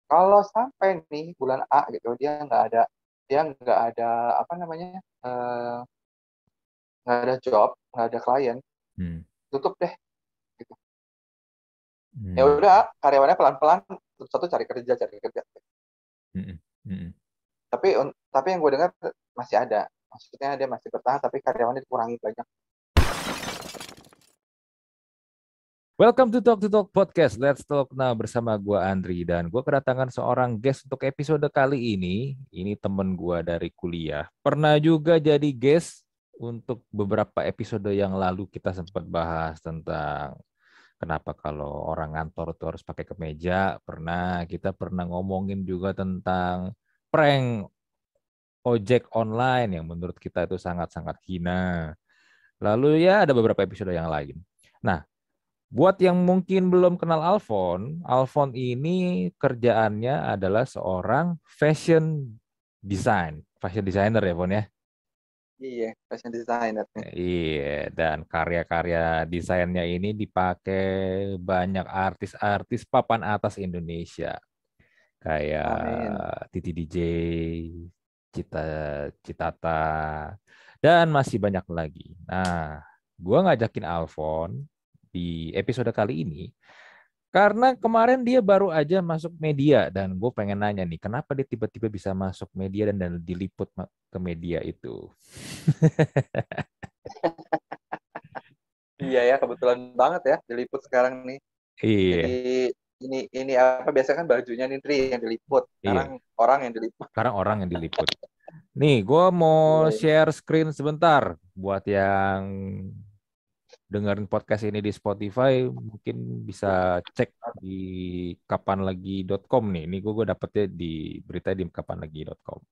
Kalau sampai nih bulan A gitu dia nggak ada apa namanya nggak ada job, nggak ada klien, Hmm. tutup deh gitu. Ya Hmm. udah karyawannya pelan-pelan satu cari kerja. Hmm. Hmm. Tapi yang gue dengar masih ada, maksudnya dia masih bertahan tapi karyawannya dikurangi banyak. Welcome to Talk Podcast. Let's Talk Now bersama gua Andri dan gua kedatangan seorang guest untuk episode kali ini. Ini temen gua dari kuliah. Pernah juga jadi guest untuk beberapa episode yang lalu kita sempat bahas tentang kenapa kalau orang ngantor tuh harus pakai kemeja. Kita pernah ngomongin juga tentang prank ojek online yang menurut kita itu sangat-sangat hina. Lalu ya ada beberapa episode yang lain. Nah, buat yang mungkin belum kenal Alfon, Alfon ini kerjaannya adalah seorang fashion designer ya, Fon ya. Iya, fashion designer nih. Iya, dan karya-karya desainnya ini dipakai banyak artis-artis papan atas Indonesia, kayak Amin. Titi DJ, Cita Citata, dan masih banyak lagi. Nah, gua ngajakin Alfon di episode kali ini karena kemarin dia baru aja masuk media dan gue pengen nanya nih, kenapa dia tiba-tiba bisa masuk media dan diliput ke media itu? Iya ya, kebetulan banget ya diliput sekarang nih. Jadi Iya, ini apa biasanya kan bajunya nih Tri yang diliput. Sekarang iya. orang yang diliput. Sekarang orang yang diliput. Nih, gue mau Iya, iya. share screen sebentar buat yang dengerin podcast ini di Spotify, mungkin bisa cek di kapanlagi.com nih. Ini gue dapetnya di berita di kapanlagi.com.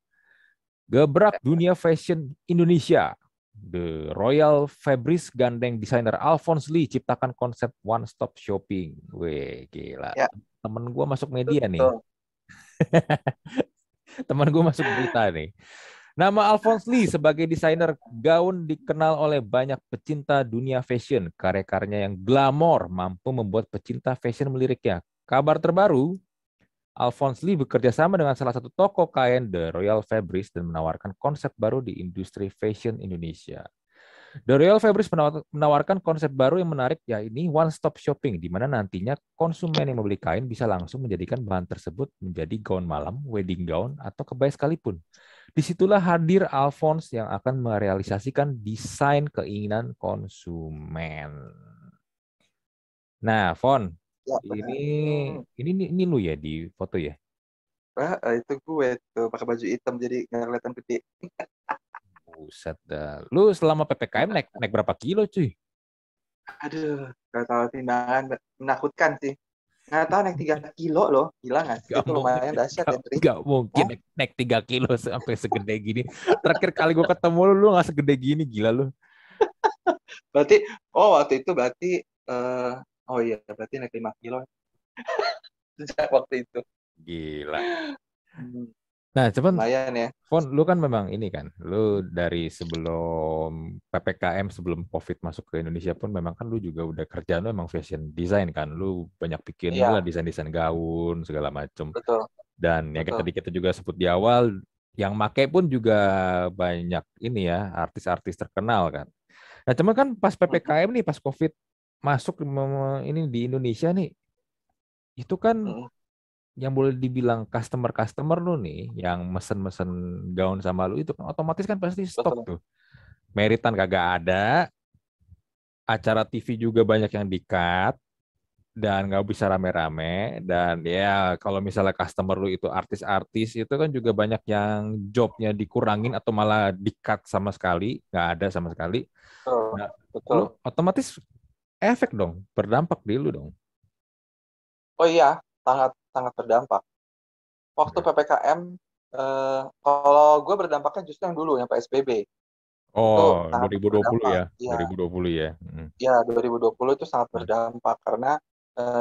Gebrak dunia fashion Indonesia. The Royal Fabrics gandeng desainer Alphonse Lee ciptakan konsep one stop shopping. Weh, gila. Ya, Temen gue masuk media nih. betul. Temen gue masuk berita nih. Nama Alphonse Lee sebagai desainer gaun dikenal oleh banyak pecinta dunia fashion. Karya-karyanya yang glamor mampu membuat pecinta fashion meliriknya. Kabar terbaru, Alphonse Lee bekerja sama dengan salah satu toko kain The Royal Fabrics dan menawarkan konsep baru di industri fashion Indonesia. The Royal Fabrics menawarkan konsep baru yang menarik, yaitu one stop shopping, di mana nantinya konsumen yang membeli kain bisa langsung menjadikan bahan tersebut menjadi gaun malam, wedding gown, atau kebaya sekalipun. Disitulah hadir Alphonse yang akan merealisasikan desain keinginan konsumen. Nah, Fon, Ya, ini benar. ini lu ya di foto ya? Itu gue tuh pakai baju hitam jadi nggak kelihatan gede. Buset dah. Lu selama PPKM naik naik berapa kilo, cuy? Aduh, kalau tahu timbangan menakutkan sih. Nggak tahu naik 3 kilo loh. Gila nggak sih? Gak Itu mau, lumayan dahsyat ya, Tri. gak mungkin Hah? naik 3 kilo sampai segede gini. Terakhir kali gue ketemu lu gak segede gini, gila lu. Berarti, waktu itu berarti, eh oh iya, berarti naik 5 kilo sejak waktu itu. Gila. Hmm, Nah, cuman lumayan ya. Fon, lu kan memang ini kan, lu dari sebelum PPKM, sebelum COVID masuk ke Indonesia pun memang kan lu juga udah kerjaan lu emang fashion design kan, lu banyak bikin inilah Iya, desain-desain gaun segala macem. betul, Dan yang betul. tadi kita juga sebut di awal, yang make pun juga banyak ini ya, artis-artis terkenal kan. Nah, cuman kan pas Mm-mm, PPKM nih, pas COVID masuk ini di Indonesia nih, itu kan mm-mm. yang boleh dibilang customer-customer lu nih, yang mesen-mesen gaun sama lu itu kan otomatis kan pasti stop Betul. tuh. Meritan kagak ada, acara TV juga banyak yang di-cut, dan nggak bisa rame-rame. Dan ya kalau misalnya customer lu itu artis-artis, itu kan juga banyak yang jobnya dikurangin atau malah di-cut sama sekali, nggak ada sama sekali. Betul, Nah, lu betul. otomatis efek dong, berdampak di lu dong. Oh iya, sangat sangat berdampak. Waktu PPKM, kalau gue berdampaknya justru yang dulu, yang PSBB. Itu Oh, sangat 2020 berdampak. ya, Iya, 2020 ya. Hmm. ya 2020 itu sangat Hmm. berdampak karena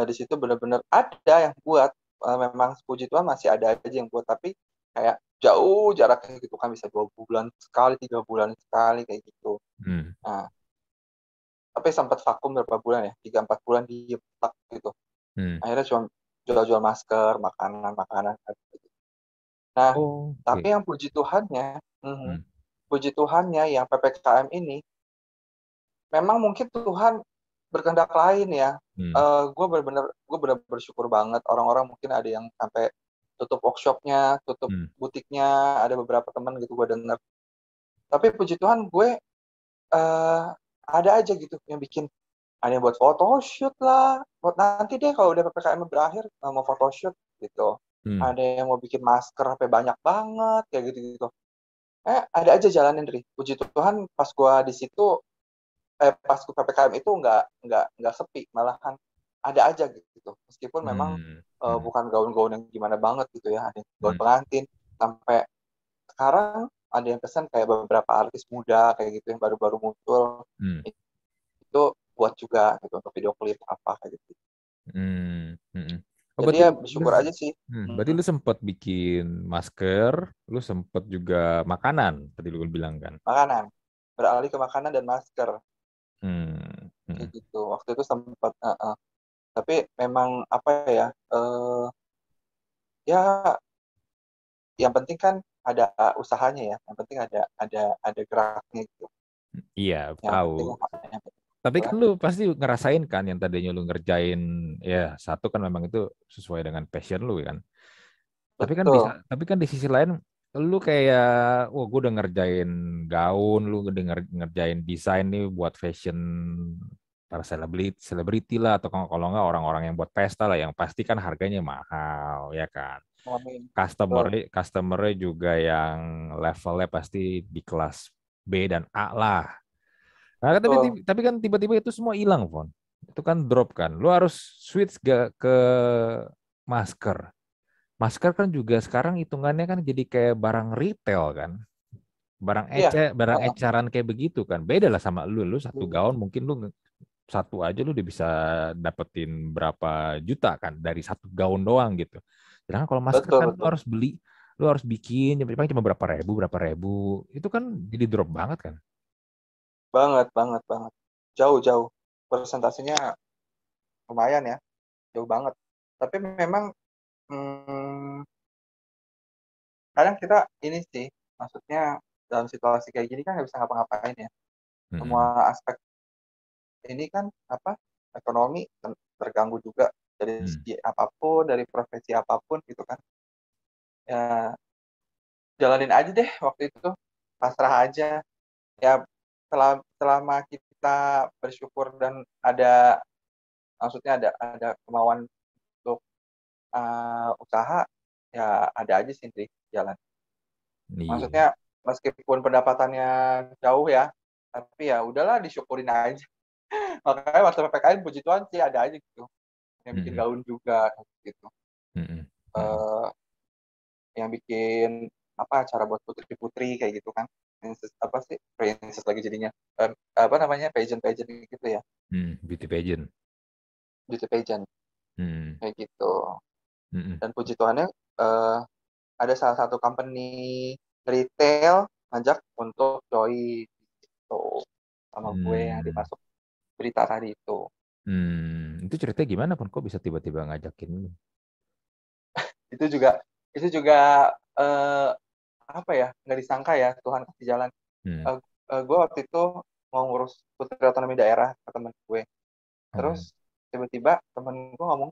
di situ benar-benar ada yang buat, memang puji Tuhan masih ada aja yang buat, tapi kayak jauh jaraknya gitu kan, bisa 2 bulan sekali, 3 bulan sekali kayak gitu. Hmm. Nah, tapi sempat vakum berapa bulan ya, 3-4 bulan di gitu. Hmm. Akhirnya cuma jual-jual masker, makanan. Nah, Oh, tapi oke. yang puji Tuhannya, Hmm. puji Tuhannya yang PPKM ini, memang mungkin Tuhan berkehendak lain ya. Hmm. Gue benar bersyukur banget. Orang-orang mungkin ada yang sampai tutup workshopnya, tutup Hmm. butiknya. Ada beberapa teman gitu gue dengar. Tapi puji Tuhan gue eh, ada aja gitu yang bikin. Ada yang buat photoshoot lah. Buat nanti deh kalau udah PPKM berakhir mau photoshoot gitu. Hmm. Ada yang mau bikin masker sampai banyak banget kayak gitu-gitu. Ada aja jalanin, Dri. Puji Tuhan pas gue di situ, pas PPKM itu nggak sepi, malahan ada aja gitu. Meskipun memang Hmm. Hmm. bukan gaun-gaun yang gimana banget gitu ya, ada yang gaun Hmm. pengantin. Sampai sekarang ada yang pesan kayak beberapa artis muda kayak gitu yang baru-baru muncul, Hmm. itu buat juga gitu untuk video klip apa kayak gitu. Hmm. Hmm. Oh, Jadi berarti ya lu, bersyukur aja sih. berarti lu sempat bikin masker, lu sempat juga makanan, tadi lu bilang kan. Makanan, beralih ke makanan dan masker Hmm. kayak Hmm. gitu. Waktu itu sempat, tapi memang apa ya, ya yang penting kan ada usahanya ya, yang penting ada geraknya gitu, Iya, yang tahu. penting Tapi lah. kan lu pasti ngerasain kan yang tadinya lu ngerjain, ya satu kan memang itu sesuai dengan passion lu kan. Betul. Tapi kan di sisi lain lu kayak, wah gue udah ngerjain gaun, lu udah ngerjain desain nih buat fashion para selebriti lah atau kalau nggak orang-orang yang buat pesta lah yang pasti kan harganya mahal ya kan. Amin. Customer Betul. customernya juga yang levelnya pasti di kelas B dan A lah. Nah, Betul. tapi kan tiba-tiba itu semua hilang, Von. Itu kan drop kan. Lu harus switch gak ke masker. Masker kan juga sekarang hitungannya kan jadi kayak barang retail kan. Iya. Barang Heeh. eceran kayak begitu kan. Beda lah sama lu satu gaun mungkin lu satu aja lu udah bisa dapetin berapa juta kan dari satu gaun doang gitu. Sedangkan kalau masker Betul, kan lu betul. harus beli, lu harus bikin, paling cuma berapa ribu. Itu kan jadi drop banget kan. Banget, banget, banget. Jauh, jauh. Persentasenya lumayan ya, jauh banget. Tapi memang kadang kita ini sih, maksudnya dalam situasi kayak gini kan nggak bisa ngapa-ngapain ya. Mm-mm. Semua aspek ini kan apa, ekonomi terganggu juga dari Hmm. segi apapun, dari profesi apapun gitu kan. Ya jalanin aja deh waktu itu, pasrah aja ya. Selama kita bersyukur dan ada, maksudnya ada kemauan untuk usaha, ya ada aja sih Ndri, jalan. Iya. Maksudnya meskipun pendapatannya jauh ya, tapi ya udahlah disyukurin aja. Makanya waktu PPKM puji Tuhan sih ada aja gitu yang bikin Mm-mm. gaun juga gitu. Mm-mm. Mm-mm. eh yang bikin apa acara buat putri-putri kayak gitu kan. Princess, apa sih princess lagi jadinya, apa namanya, pageant gitu ya, Beauty pageant. beauty pageant Mm. kayak gitu. Mm-mm. Dan puji Tuhannya eh, ada salah satu company retail ngajak untuk join gitu sama gue yang Hmm. dimasuk berita tadi itu. Itu ceritanya gimana pun kok bisa tiba-tiba ngajakin lu? Itu juga itu juga eh, apa ya, nggak disangka ya Tuhan kasih jalan. Hmm. Gue waktu itu mau ngurus putri otonomi daerah ke temen gue, terus Oh. tiba-tiba temen gue ngomong,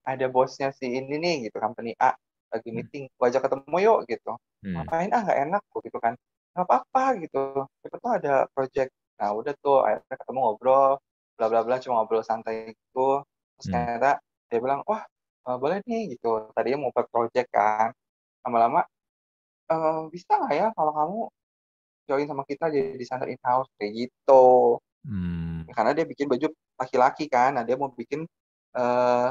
ada bosnya si ini nih gitu, company A lagi Hmm. meeting, gue ajak ketemu yuk gitu. Hmm. Ngapain, nggak enak kok gitu kan. Nggak apa-apa gitu, itu tuh ada project. Nah udah tuh akhirnya ketemu, ngobrol bla bla bla, cuma ngobrol santai gitu. Terus Hmm. ternyata dia bilang, wah boleh nih gitu, tadinya mau buat project kan. Lama-lama, bisa nggak ya kalau kamu join sama kita jadi desainer in-house kayak gitu. Hmm. Ya, karena dia bikin baju laki-laki kan, nah dia mau bikin eh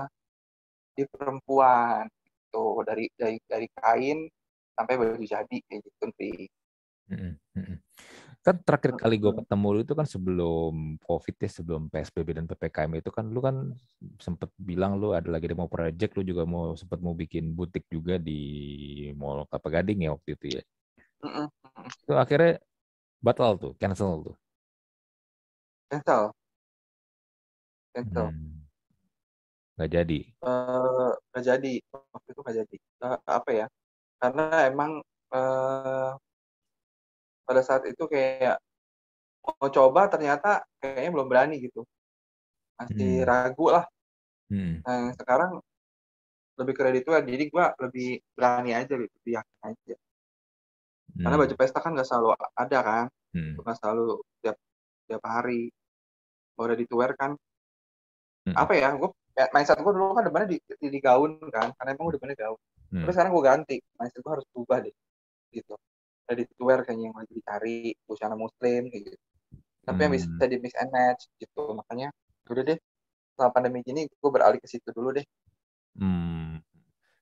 di perempuan tuh, dari kain sampai baju jadi kayak gitu sih. Hmm. Hmm. Kan terakhir kali gue ketemu lu itu kan sebelum COVID ya, sebelum PSBB dan PPKM itu kan lu kan sempet bilang lu ada lagi demo project, lu juga mau sempet mau bikin butik juga di Mall Kelapa Gading ya waktu itu ya. Itu akhirnya batal tuh, cancel tuh. Cancel, cancel. Hmm. Nggak jadi. Nggak jadi waktu itu nggak jadi. Apa ya? Karena emang pada saat itu kayak mau coba ternyata kayaknya belum berani gitu, masih Hmm. ragu lah. Hmm. Nah, sekarang lebih ke ready to wear, jadi gue lebih berani aja gitu, lebih yakin aja. Karena baju Hmm. pesta kan nggak selalu ada kan, Hmm. nggak selalu tiap tiap hari. Kalau ready to wear kan Hmm. apa ya, gue mindset gue dulu kan depannya di gaun kan, karena emang gue depannya gaun. Tapi Hmm. sekarang gue ganti, mindset gue harus berubah deh gitu. Ready to wear kayaknya yang lagi dicari, busana muslim kayak gitu. Tapi yang Hmm. bisa di mix and match gitu. Makanya udah deh, setelah pandemi gini gue beralih ke situ dulu deh. Hmm.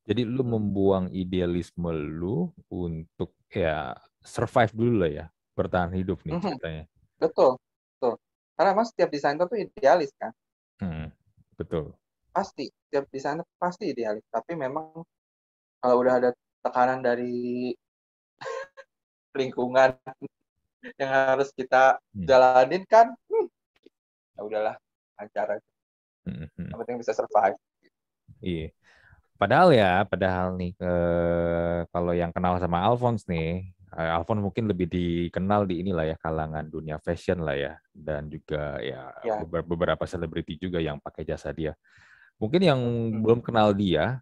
Jadi lu Hmm. membuang idealisme lu untuk ya survive dulu lah ya, bertahan hidup nih Mhm, ceritanya. betul, betul. Karena emang setiap desainer tuh idealis kan. Hmm. Betul. Pasti, setiap desainer pasti idealis. Tapi memang kalau udah ada tekanan dari lingkungan yang harus kita Hmm. jalanin kan, ya udahlah, lancar aja. Hmm. Hmm. Yang penting bisa survive. Iya. Padahal nih kalau yang kenal sama Alphonse nih, Alphonse mungkin lebih dikenal di inilah ya kalangan dunia fashion lah ya, dan juga ya Ya. beberapa selebriti juga yang pakai jasa dia. Mungkin yang Hmm. belum kenal dia,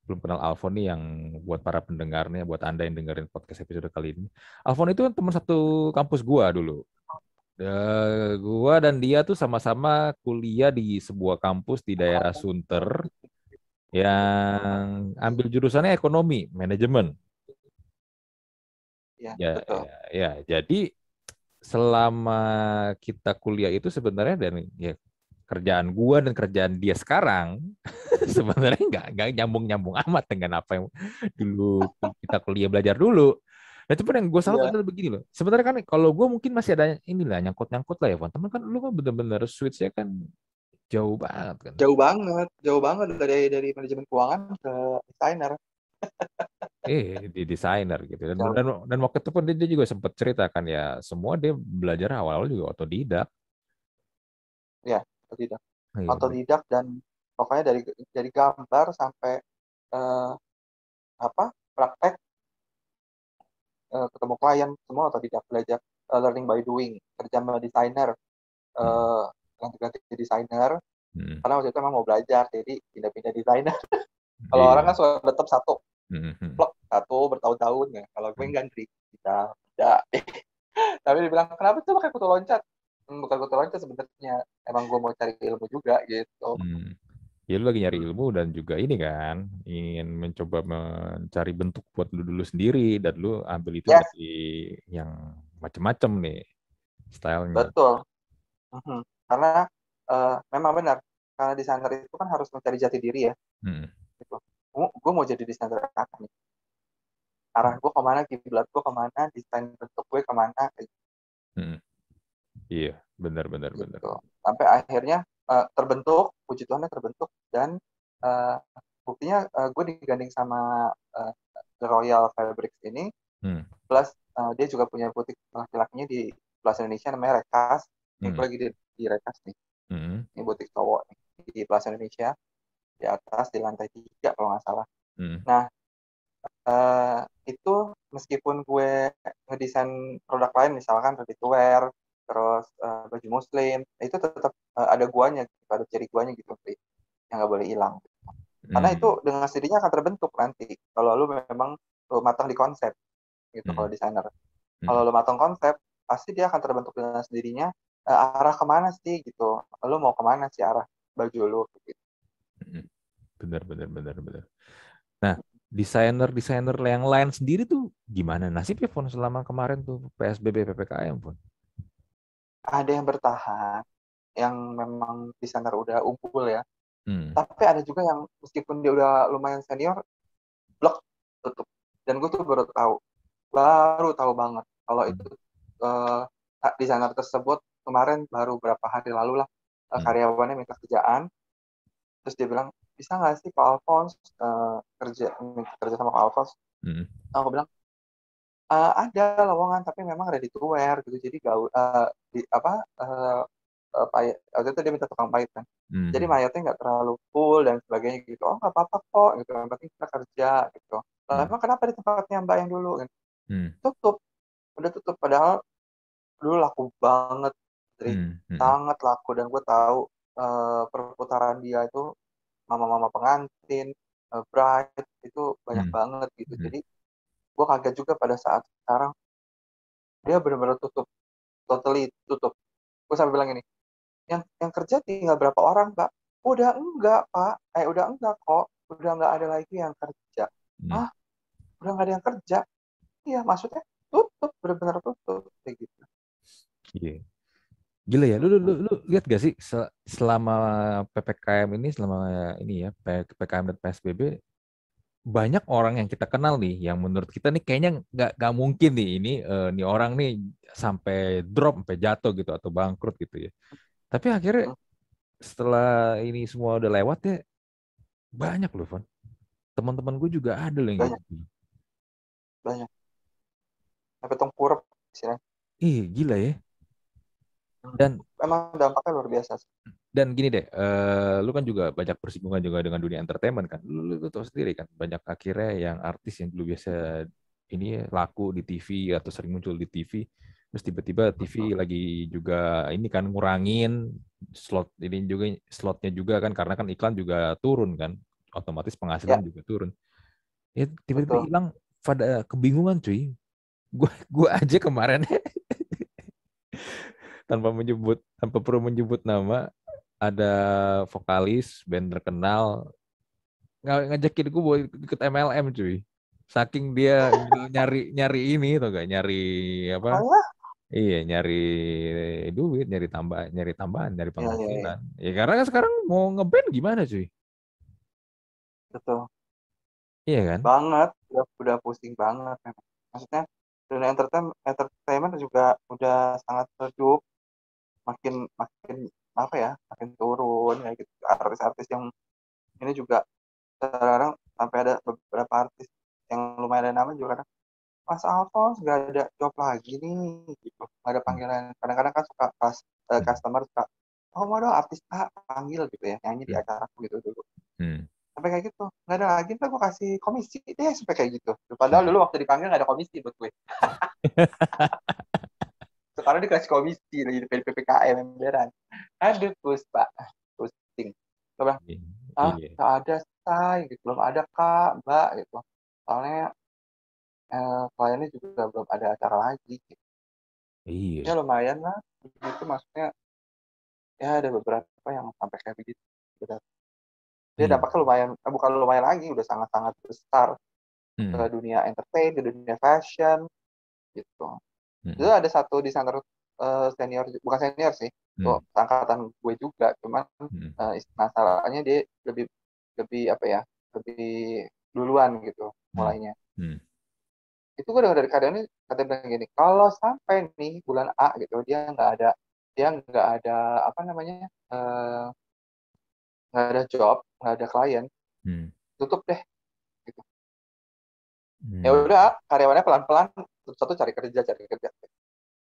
belum kenal Alphonse nih yang buat para pendengarnya, buat Anda yang dengerin podcast episode kali ini. Alphonse itu kan teman satu kampus gua dulu. Gua dan dia tuh sama-sama kuliah di sebuah kampus di daerah Sunter yang ambil jurusannya ekonomi, manajemen. Ya, Ya, betul. ya, ya. Jadi selama kita kuliah itu sebenarnya dan ya kerjaan gua dan kerjaan dia sekarang sebenarnya nggak nyambung-nyambung amat dengan apa yang dulu kita kuliah belajar dulu. Nah, cuman yang gue salut Iya. adalah begini loh. Sebenarnya kan kalau gue mungkin masih ada inilah nyangkut-nyangkut lah ya, Van. Temen kan lu kan bener-bener switch-nya kan jauh banget kan. Jauh banget dari manajemen keuangan ke desainer. Di desainer gitu Jauh. dan waktu itu pun dia juga sempat ceritakan ya semua dia belajar awal-awal juga otodidak. Ya, otodidak. Iya, Otodidak dan pokoknya dari gambar sampai eh, apa praktek, ketemu klien semua otodidak, belajar, learning by doing, kerja sama desainer, hmm, eh, ganti-ganti desainer. hmm, Karena waktu itu emang mau belajar jadi pindah-pindah desainer. Kalau orang iya, kan suka tetap satu hmm. plek, satu bertahun-tahun ya. Kalau gue ganti kita tidak. Tapi dibilang kenapa tuh pakai kutu loncat? Bukan kutu loncat sebenarnya, emang gue mau cari ilmu juga gitu. Hmm. Ya lu lagi nyari ilmu dan juga ini kan ingin mencoba mencari bentuk buat lu dulu sendiri dan lu ambil itu Yes, dari yang macem-macem nih stylenya. betul. Mhm. Karena memang benar, karena desainer itu kan harus mencari jati diri ya. Hmm. Gitu. Gue mau jadi desainer apa nih? Arah gue kemana, kiblat gue kemana, desain bentuk gue kemana, kayak Hmm. Iya, benar benar benar. gitu. Sampai akhirnya terbentuk, puji Tuhannya terbentuk, dan uh, buktinya gue digandeng sama uh, The Royal Fabrics ini, Hmm. plus dia juga punya butik laki-lakinya di Plaza Indonesia namanya Rekas. Ini Hmm. gue lagi di Rekas nih, Hmm. ini butik cowok nih, di Plaza Indonesia, di atas di lantai 3 kalau nggak salah. Hmm. Nah, itu meskipun gue ngedesain produk lain misalkan ready to wear, terus baju muslim, itu tetap ada guanya gitu, ada ciri guanya gitu sih, yang nggak boleh hilang. Karena itu Hmm. dengan sendirinya akan terbentuk nanti kalau lu memang lu matang di konsep gitu. Kalau Hmm. desainer, kalau Hmm. lu matang konsep, pasti dia akan terbentuk dengan sendirinya, arah kemana sih gitu, lu mau kemana sih arah baju lu gitu. Hmm. Benar benar benar benar. Nah, desainer-desainer yang lain sendiri tuh gimana nasibnya pun selama kemarin tuh PSBB PPKM pun? Ada yang bertahan, yang memang desainer udah unggul ya. Hmm. Tapi ada juga yang meskipun dia udah lumayan senior, blok, tutup. Dan gue tuh baru tahu banget kalau itu, Hmm. uh, desainer tersebut kemarin baru berapa hari lalu lah, Hmm. karyawannya minta kerjaan, terus dia bilang bisa nggak sih Pak Alphonse, kerja sama Pak Alphonse. Hmm. Aku bilang ada lowongan tapi memang ready to wear gitu, jadi gak apa waktu itu dia minta tukang pahit kan. Jadi Hmm. mayatnya nggak terlalu full dan sebagainya gitu. Oh nggak apa-apa kok gitu. Yang penting kita kerja gitu. Lah Hmm. emang kenapa di tempatnya Mbak yang dulu? Gitu. Hmm. Tutup, udah tutup. Padahal dulu laku banget, Tri. Hmm. Hmm. Sangat laku dan gue tahu perputaran dia itu mama-mama pengantin, bride itu banyak Hmm. banget gitu. Hmm. Jadi gue kaget juga pada saat sekarang dia benar-benar tutup, totally tutup. Gue sampai bilang ini, yang kerja tinggal berapa orang Pak? Udah enggak Pak, udah enggak kok, udah enggak ada lagi yang kerja. Hmm. Ah, udah enggak ada yang kerja? Iya, maksudnya tutup, benar-benar tutup kayak gitu. Iya. Gila ya, lu lihat gak sih selama PPKM ini, selama ini ya PPKM dan PSBB, banyak orang yang kita kenal nih, yang menurut kita nih kayaknya nggak mungkin nih ini nih orang nih sampai drop, sampai jatuh gitu atau bangkrut gitu ya. Tapi akhirnya Hmm, setelah ini semua udah lewat ya, banyak loh, Van. Teman-teman gue juga ada loh yang banyak, gitu. banyak. Sampai tengkurap istilahnya. Ih, gila ya. Hmm. Dan Emang dampaknya luar biasa sih. Dan gini deh, lu kan juga banyak bersinggungan juga dengan dunia entertainment kan. Lu tahu sendiri kan, banyak akhirnya yang artis yang dulu biasa ini ya, laku di TV atau sering muncul di TV, terus tiba-tiba TV Hmm. lagi juga ini kan ngurangin slotnya juga kan, karena kan iklan juga turun kan, otomatis penghasilan Ya, juga turun. Ya tiba-tiba betul. hilang, pada kebingungan cuy. Gua aja kemarin tanpa perlu menyebut nama, ada vokalis band terkenal ngajakin gue buat ikut MLM cuy. Saking dia nyari nyari ini tuh gak nyari apa? Oh ya? Iya, nyari duit, nyari tambahan, nyari Iya, iya, iya. penghasilan. Ya karena kan sekarang mau ngeband gimana cuy? Betul. Iya kan? Banget. Udah pusing banget. Memang. Maksudnya, dunia entertainment juga udah sangat redup. Makin, makin, apa ya, makin turun. Ya, gitu. Artis-artis yang ini juga sekarang sampai ada beberapa artis yang lumayan ada nama juga kadang Mas Alphonse nggak ada job lagi nih gitu nggak ada Hmm. panggilan kadang-kadang kan suka pas Hmm. customer suka oh mau dong artis A panggil gitu ya nyanyi di Hmm. acara aku gitu dulu Hmm. sampai kayak gitu nggak ada lagi ntar gue kasih komisi deh sampai kayak gitu padahal Hmm. dulu waktu dipanggil nggak ada komisi buat gue sekarang dikasih komisi lagi di PPKM emberan aduh puspa pusing gue bilang Iya. ah Iya. nggak ada say gitu belum ada kak mbak gitu soalnya kliennya juga belum ada acara lagi gitu. Ya Iya. lumayan lah itu maksudnya ya ada beberapa yang sampai kayak begitu benar. Dia Iya. dampaknya lumayan bukan lumayan lagi udah sangat-sangat besar ke Hmm. dunia entertain ke dunia fashion gitu itu Hmm. ada satu desainer senior bukan senior sih itu Hmm. angkatan gue juga cuman Hmm. masalahnya dia lebih lebih apa ya lebih duluan gitu Hmm. mulainya Hmm. itu gue dengar dari keadaannya kata bilang gini kalau sampai nih bulan A gitu dia nggak ada apa namanya eh, nggak ada job nggak ada klien Hmm. tutup deh gitu ya Hmm. udah karyawannya pelan-pelan satu cari kerja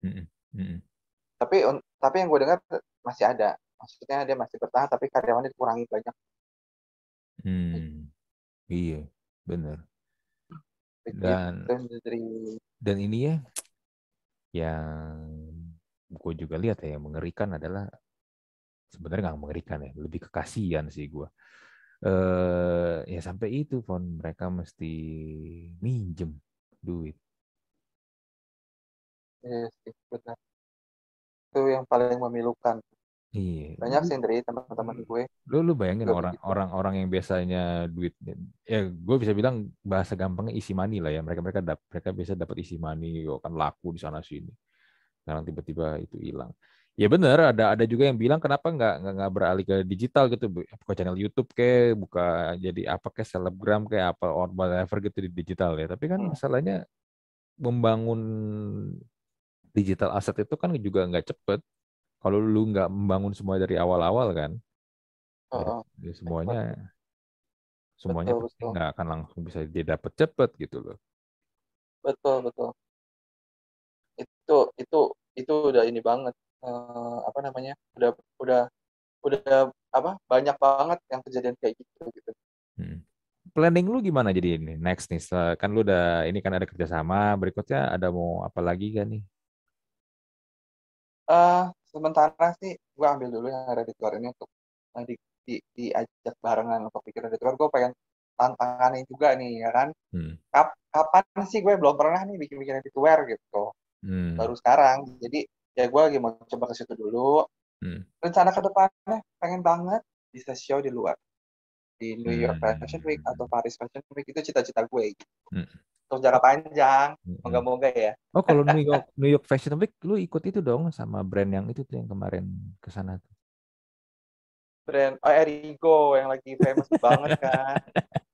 Hmm. Hmm. tapi yang gue dengar masih ada maksudnya dia masih bertahan tapi karyawannya dikurangi banyak Hmm. Iya, benar. Dan begitu dari dan ini ya yang gue juga lihat ya yang mengerikan adalah, sebenarnya nggak mengerikan ya, lebih kekasian sih gue. Ya sampai itu pun mereka mesti minjem duit. sih benar itu yang paling memilukan Iya, banyak sih dari teman-teman gue lu bayangin juga begitu orang-orang yang biasanya duit, ya gue bisa bilang bahasa gampangnya isi money lah ya, mereka mereka bisa dapat isi money, oh, kan laku di sana sini. Sekarang tiba-tiba itu hilang. Ya benar, ada juga yang bilang kenapa nggak beralih ke digital gitu, buka channel YouTube kayak, buka jadi apa kayak selebgram kayak apa or whatever gitu di digital ya. Tapi kan hmm. masalahnya membangun digital asset itu kan juga nggak cepet. Kalau lu nggak membangun semua dari awal-awal kan, ya, Oh, ya semuanya semuanya betul pasti betul nggak akan langsung bisa dia dapat cepet gitu loh. betul betul itu itu itu udah ini banget apa namanya, udah udah apa, banyak banget yang kejadian kayak gitu gitu. Hmm. Planning lu gimana jadi ini next nih? Kan lu udah ini kan ada kerjasama, berikutnya ada mau apa lagi kan nih? Sementara sih gue ambil dulu yang ada di luar ini untuk diajak barengan untuk bikin di luar. Gue pengen tantangannya juga nih ya kan. Hmm. Kapan sih gue belum pernah nih bikin di luar gitu. Hmm. Baru sekarang. Jadi ya gue lagi mau coba ke situ dulu. Hmm. Rencana ke depannya pengen banget bisa show di luar, di New York Fashion Week atau Hmm. Paris Fashion Week. Itu cita-cita gue gitu. Hmm. Untuk jangka panjang, Hmm. moga-moga ya. Oh, kalau New York Fashion Week, lu ikut itu dong sama brand yang itu tuh yang kemarin ke sana tuh. Brand Erigo yang lagi famous banget kan.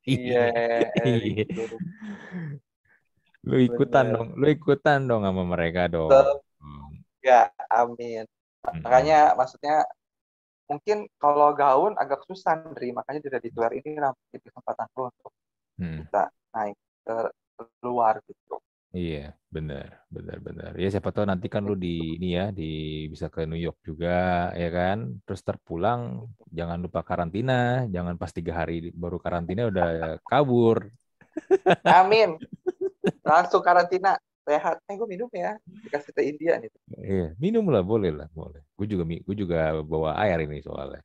Iya, Iya. Erigo. Bener. Lu ikutan dong sama mereka dong. Enggak, amin. Mm-mm. Makanya maksudnya mungkin kalau gaun agak susah Andri, makanya di luar ini lah mungkin kesempatan lo untuk Mm. bisa naik ke luar gitu. Iya, benar, benar, benar. Ya siapa tahu nanti kan lu di ini ya, di bisa ke New York juga, ya kan. Terus terpulang, jangan lupa karantina, jangan pas 3 hari baru karantina udah kabur. Amin. Langsung karantina sehat. Gue minum ya. Dikasih ke India nih. Iya, minum lah, boleh lah, boleh. Gue juga bawa air ini soalnya.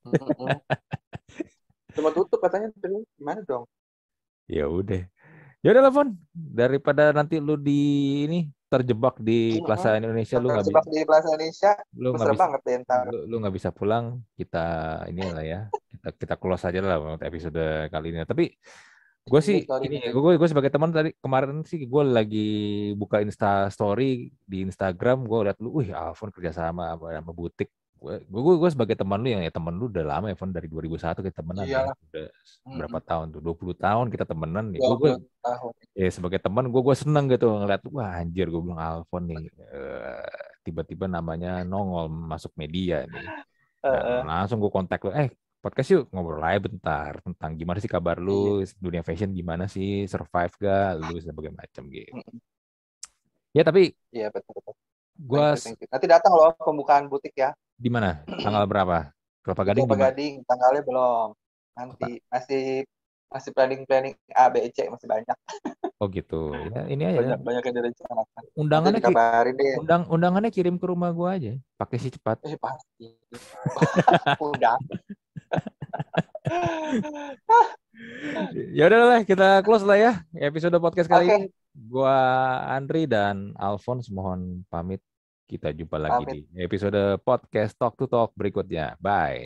Mm-mm. Cuma tutup katanya terus gimana dong? Ya udah. Ya udah lah, Fon. Daripada nanti lu di ini terjebak di Plaza Mm-mm. Indonesia, Terjebak di Plaza Indonesia, lu nggak mesra bisa banget deh ntar. lu nggak bisa pulang, kita inilah ya. Kita close aja lah untuk episode kali ini. Tapi gue sih Iya, sorry ini nih. gue sebagai teman tadi kemarin sih gue lagi buka Story di Instagram, gue liat lu, wih Alfon kerja sama butik. Gue sebagai teman lu yang ya temen lu udah lama ya, Fon, dari 2001 kita temenan ya. Iyalah. Udah berapa Mm-mm. tahun tuh? 20 tahun kita temenan ya. Gue 20 tahun. sebagai teman gue seneng gitu ngeliat, wah anjir, gue bilang Alfon nih tiba-tiba namanya nongol masuk media nih. Nah, Heeh. langsung gue kontak lu, podcast yuk ngobrol aja bentar tentang gimana sih kabar lu, Iya. dunia fashion gimana sih, survive gak lu sebagai macam gitu. Mm-mm. Ya tapi Iya, betul-betul. gue Thank you, thank you. Nanti datang loh pembukaan butik ya. di mana? Tanggal berapa? Kelapa Di Gading Kelapa di mana? Gading, tanggalnya belum. Nanti Kota. masih masih planning A, B, C masih banyak. Oh gitu. Ya ini aja. Banyak banyak yang direncanakan. Nanti Undangannya dikabarin deh. undangannya kirim ke rumah gue aja. Pakai si cepat. Pasti. Udah. Ya udah lah, kita close lah ya episode podcast kali ini. Oke, Gua Andri dan Alphonse mohon pamit. Kita jumpa lagi di pamit. episode podcast Talk to Talk berikutnya. Bye.